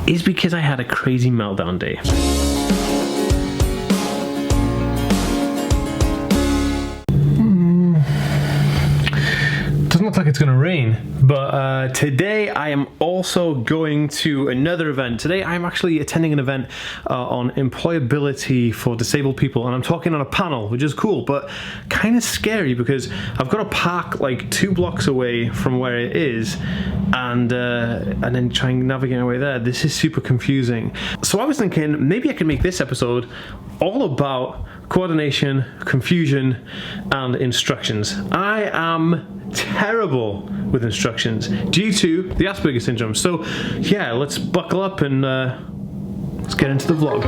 is because I had a crazy meltdown day. Doesn't look like it's gonna rain, but today I am also going to another event. Today I'm actually attending an event on employability for disabled people, and I'm talking on a panel, which is cool, but kind of scary because I've got to park like 2 blocks away from where it is, and then try and navigate my way there. This is super confusing. So I was thinking maybe I could make this episode all about coordination, confusion, and instructions. I am terrible with instructions due to the Aspergers Syndrome. So yeah, let's buckle up and let's get into the vlog.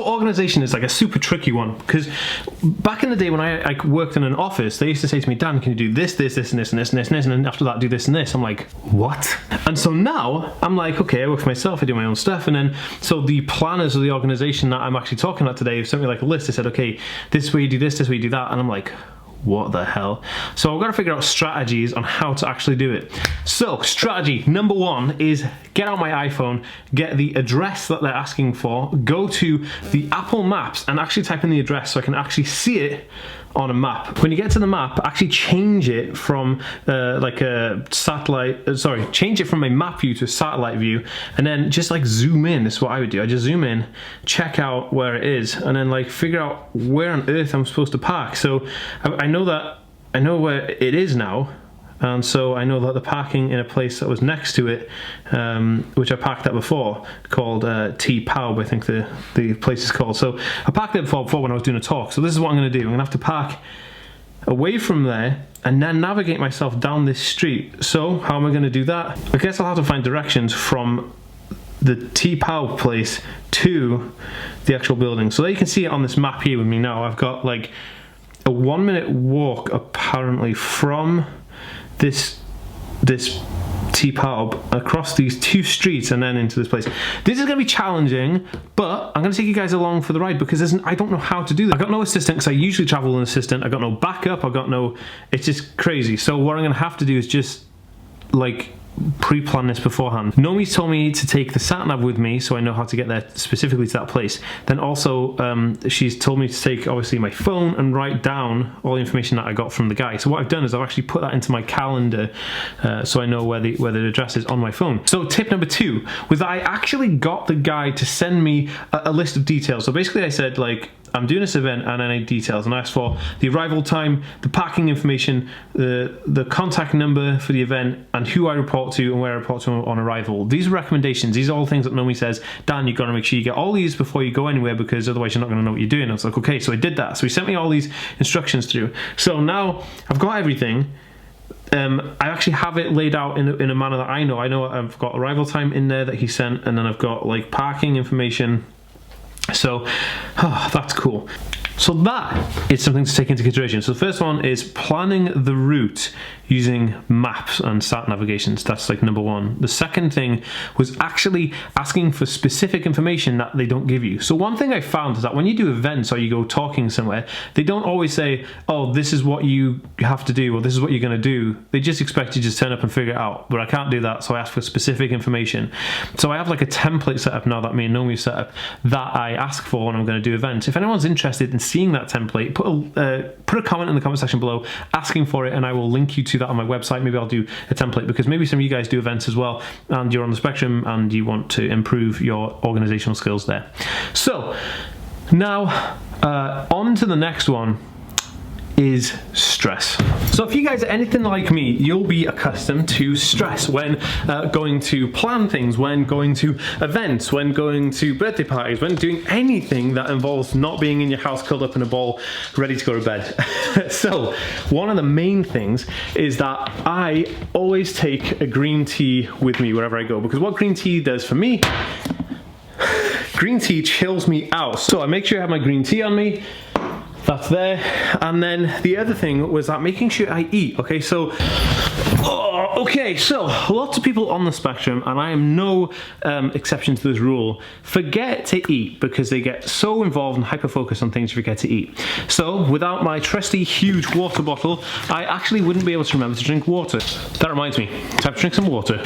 Organization is like a super tricky one, because back in the day when I worked in an office, they used to say to me, Dan, can you do this, this, this, and this, and this, and this, and this, and then after that do this and this. I'm like, what? And so now I'm like, okay, I work for myself, I do my own stuff. And then so the planners of the organization that I'm actually talking about today sent me like a list. They said, okay, this way you do this way you do that, and I'm like, what the hell? So I've got to figure out strategies on how to actually do it. So strategy number 1 is get out my iPhone, get the address that they're asking for, go to the Apple Maps and actually type in the address so I can actually see it on a map. When you get to the map, actually change it from like a satellite, change it from a map view to a satellite view, and then just like zoom in. This is what I would do. I just zoom in, check out where it is, and then like figure out where on earth I'm supposed to park. So I know where it is now. And so I know that the parking in a place that was next to it, which I parked at before, called T-Pow, I think the place is called. So I parked it before when I was doing a talk. So this is what I'm going to do. I'm going to have to park away from there and then navigate myself down this street. So how am I going to do that? I guess I'll have to find directions from the T-Pow place to the actual building. So there you can see it on this map here with me now. I've got like a 1-minute walk apparently from this T-Pow across these 2 streets and then into this place. This is going to be challenging, but I'm going to take you guys along for the ride because I don't know how to do this. I got no assistant because I usually travel with an assistant. I got no backup. It's just crazy. So what I'm going to have to do is just like pre-plan this beforehand. Nomi's told me to take the sat-nav with me so I know how to get there specifically to that place. Then also she's told me to take obviously my phone and write down all the information that I got from the guy. So what I've done is I've actually put that into my calendar so I know where the address is on my phone. So tip number 2 was that I actually got the guy to send me a list of details. So basically I said like, I'm doing this event and I need details, and I asked for the arrival time, the parking information, the contact number for the event, and who I report to and where I report to on arrival. These are recommendations. These are all things that Nomi says, Dan, you've got to make sure you get all these before you go anywhere because otherwise you're not going to know what you're doing. I was like, okay, so I did that. So he sent me all these instructions through. So now I've got everything. I actually have it laid out in a manner that I know. I know I've got arrival time in there that he sent, and then I've got like parking information. So that's cool. So that is something to take into consideration. So the first one is planning the route using maps and sat navigations. That's like number 1. The second thing was actually asking for specific information that they don't give you. So one thing I found is that when you do events or you go talking somewhere, they don't always say, oh, this is what you have to do or this is what you're going to do. They just expect you to just turn up and figure it out. But I can't do that, so I ask for specific information. So I have like a template set up now that me and Nomi set up that I ask for when I'm going to do events. If anyone's interested in seeing that template, put a comment in the comment section below asking for it, and I will link you to that on my website. Maybe I'll do a template because maybe some of you guys do events as well and you're on the spectrum and you want to improve your organizational skills there. So now on to the next one is stress. So if you guys are anything like me, you'll be accustomed to stress when going to plan things, when going to events, when going to birthday parties, when doing anything that involves not being in your house curled up in a ball ready to go to bed. So one of the main things is that I always take a green tea with me wherever I go, because what green tea does for me, green tea chills me out. So I make sure I have my green tea on me. That's there. And then the other thing was that making sure I eat. Okay, so Oh, okay, so lots of people on the spectrum, and I am no exception to this rule, forget to eat because they get so involved and hyper-focused on things you forget to eat. So without my trusty huge water bottle, I actually wouldn't be able to remember to drink water. That reminds me, time to drink some water.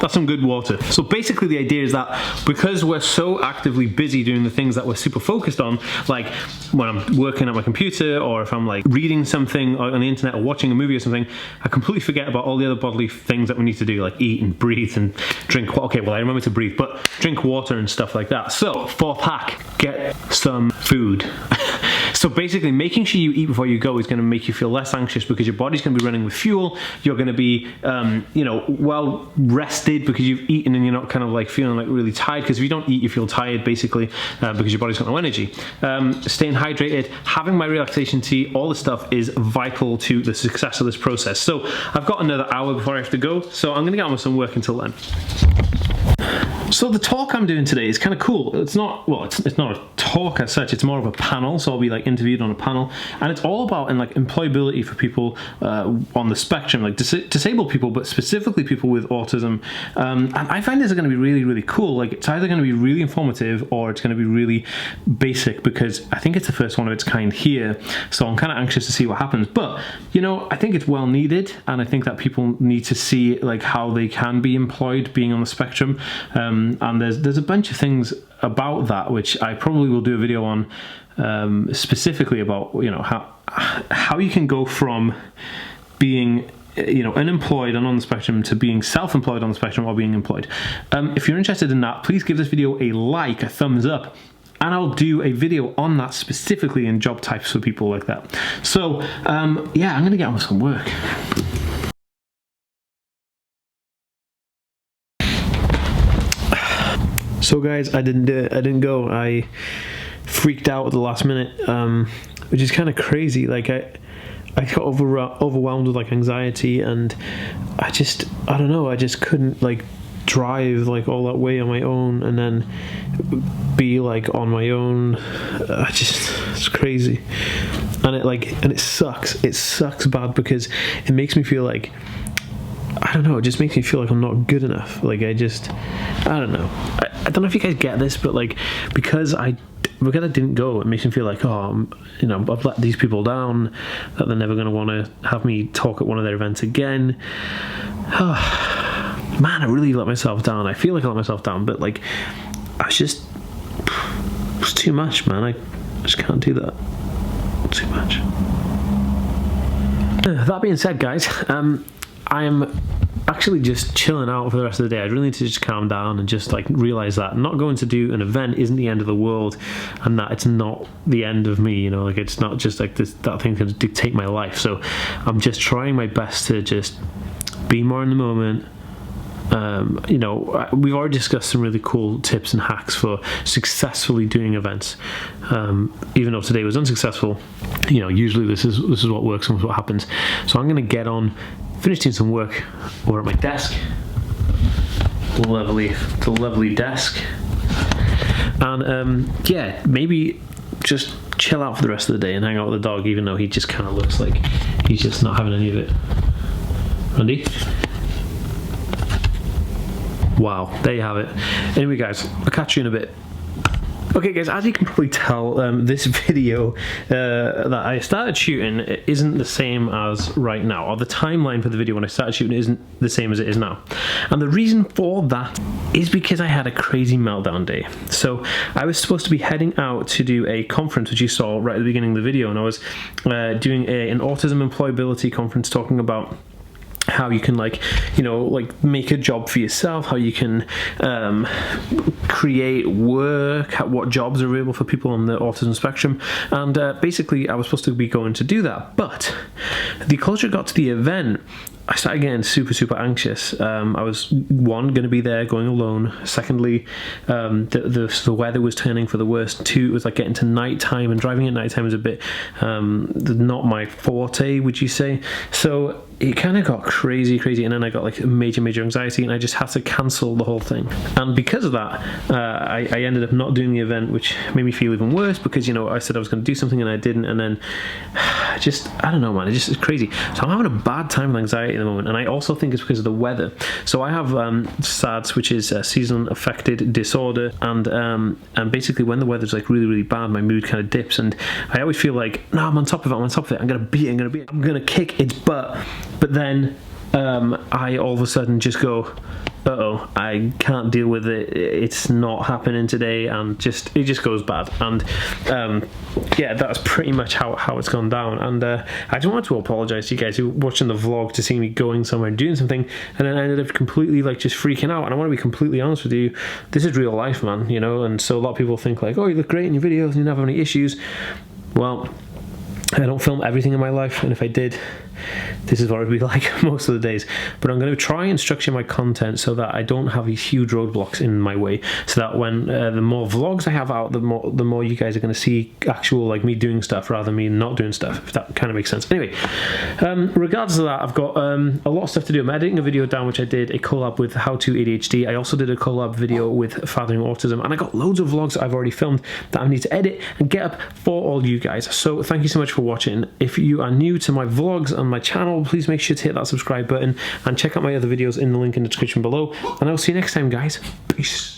That's some good water. So basically the idea is that because we're so actively busy doing the things that we're super focused on, like when I'm working at my computer or if I'm like reading something on the internet or watching a movie or something, I completely forget about all the other bodily things that we need to do, like eat and breathe and drink. Okay, well I remember to breathe, but drink water and stuff like that. So fourth hack, get some food. So basically making sure you eat before you go is going to make you feel less anxious because your body's going to be running with fuel. You're going to be, you know, well rested because you've eaten and you're not kind of like feeling like really tired, because if you don't eat you feel tired basically because your body's got no energy. Staying hydrated, having my relaxation tea, all this stuff is vital to the success of this process. So I've got another hour before I have to go, so I'm going to get on with some work until then. So the talk I'm doing today is kind of cool. It's not, well, it's not a talk as such, it's more of a panel, so I'll be like interviewed on a panel, and it's all about like employability for people on the spectrum, like disabled people, but specifically people with autism. And I find this is going to be really, really cool. Like it's either going to be really informative or it's going to be really basic, because I think it's the first one of its kind here, so I'm kind of anxious to see what happens. But, you know, I think it's well needed, and I think that people need to see like how they can be employed being on the spectrum. And there's a bunch of things about that which I probably will do a video on, specifically about, you know, how you can go from being, you know, unemployed and on the spectrum to being self-employed on the spectrum or being employed. If you're interested in that, please give this video a like, a thumbs up, and I'll do a video on that specifically in job types for people like that. So yeah, I'm gonna get on with some work. So guys, I didn't do it. I didn't go. I freaked out at the last minute, which is kind of crazy. Like I got overwhelmed with like anxiety, and I don't know. I just couldn't like drive like all that way on my own and then be like on my own. It's crazy, and it sucks. It sucks bad because it makes me feel like, I don't know, it just makes me feel like I'm not good enough. Like I don't know. I don't know if you guys get this, but like because I didn't go, it makes me feel like, oh, you know, I've let these people down, that they're never going to want to have me talk at one of their events again. Oh, man, I really let myself down. I feel like I let myself down, but like it's too much, man. I just can't do that. Too much. That being said, guys, I am actually just chilling out for the rest of the day. I really need to just calm down and just like realize that not going to do an event isn't the end of the world, and that it's not the end of me, you know, like it's not just like that thing's going to dictate my life. So I'm just trying my best to just be more in the moment. You know, we've already discussed some really cool tips and hacks for successfully doing events. Even though today was unsuccessful, you know, usually this is what works and what happens. So I'm going to get on, finish doing some work over at my desk, the lovely desk, and yeah, maybe just chill out for the rest of the day and hang out with the dog, even though he just kind of looks like he's just not having any of it. Randy? Wow, there you have it. Anyway guys, I'll catch you in a bit. Okay guys, as you can probably tell, this video that I started shooting isn't the same as right now, or the timeline for the video when I started shooting isn't the same as it is now. And the reason for that is because I had a crazy meltdown day. So I was supposed to be heading out to do a conference, which you saw right at the beginning of the video, and I was doing an autism employability conference talking about how you can, like, you know, like make a job for yourself, how you can create work, what jobs are available for people on the autism spectrum. And basically I was supposed to be going to do that, but the closer it got to the event, I started getting super anxious. I was, one, going to be there going alone. Secondly, the weather was turning for the worst. Two, it was like getting to nighttime, and driving at nighttime is a bit not my forte, would you say? So it kind of got crazy, and then I got like major anxiety, and I just had to cancel the whole thing. And because of that, I ended up not doing the event, which made me feel even worse, because, you know, I said I was going to do something and I didn't, and then just, I don't know, man, it's crazy. So I'm having a bad time with anxiety at the moment, and I also think it's because of the weather. So I have SADS, which is seasonal affective disorder, and basically when the weather's like really bad, my mood kind of dips, and I always feel like, no, I'm on top of it, I'm gonna beat it, I'm gonna kick its butt. But then I all of a sudden just go, uh-oh, I can't deal with it, it's not happening today, and it just goes bad. And yeah, that's pretty much how it's gone down. And I just wanted to apologize to you guys who were watching the vlog to see me going somewhere and doing something, and then I ended up completely like just freaking out. And I want to be completely honest with you, this is real life, man, you know. And so a lot of people think like, oh, you look great in your videos and you don't have any issues. Well, I don't film everything in my life, and if I did, this is what it'd be like most of the days. But I'm going to try and structure my content so that I don't have these huge roadblocks in my way, so that when the more vlogs I have out, the more you guys are going to see actual like me doing stuff rather than me not doing stuff, if that kind of makes sense. Anyway, regardless of that, I've got a lot of stuff to do. I'm editing a video down which I did a collab with How to ADHD. I also did a collab video with Fathering Autism, and I got loads of vlogs that I've already filmed that I need to edit and get up for all you guys. So thank you so much for watching. If you are new to my vlogs on my channel, please make sure to hit that subscribe button and check out my other videos in the link in the description below, and I'll see you next time, guys. Peace.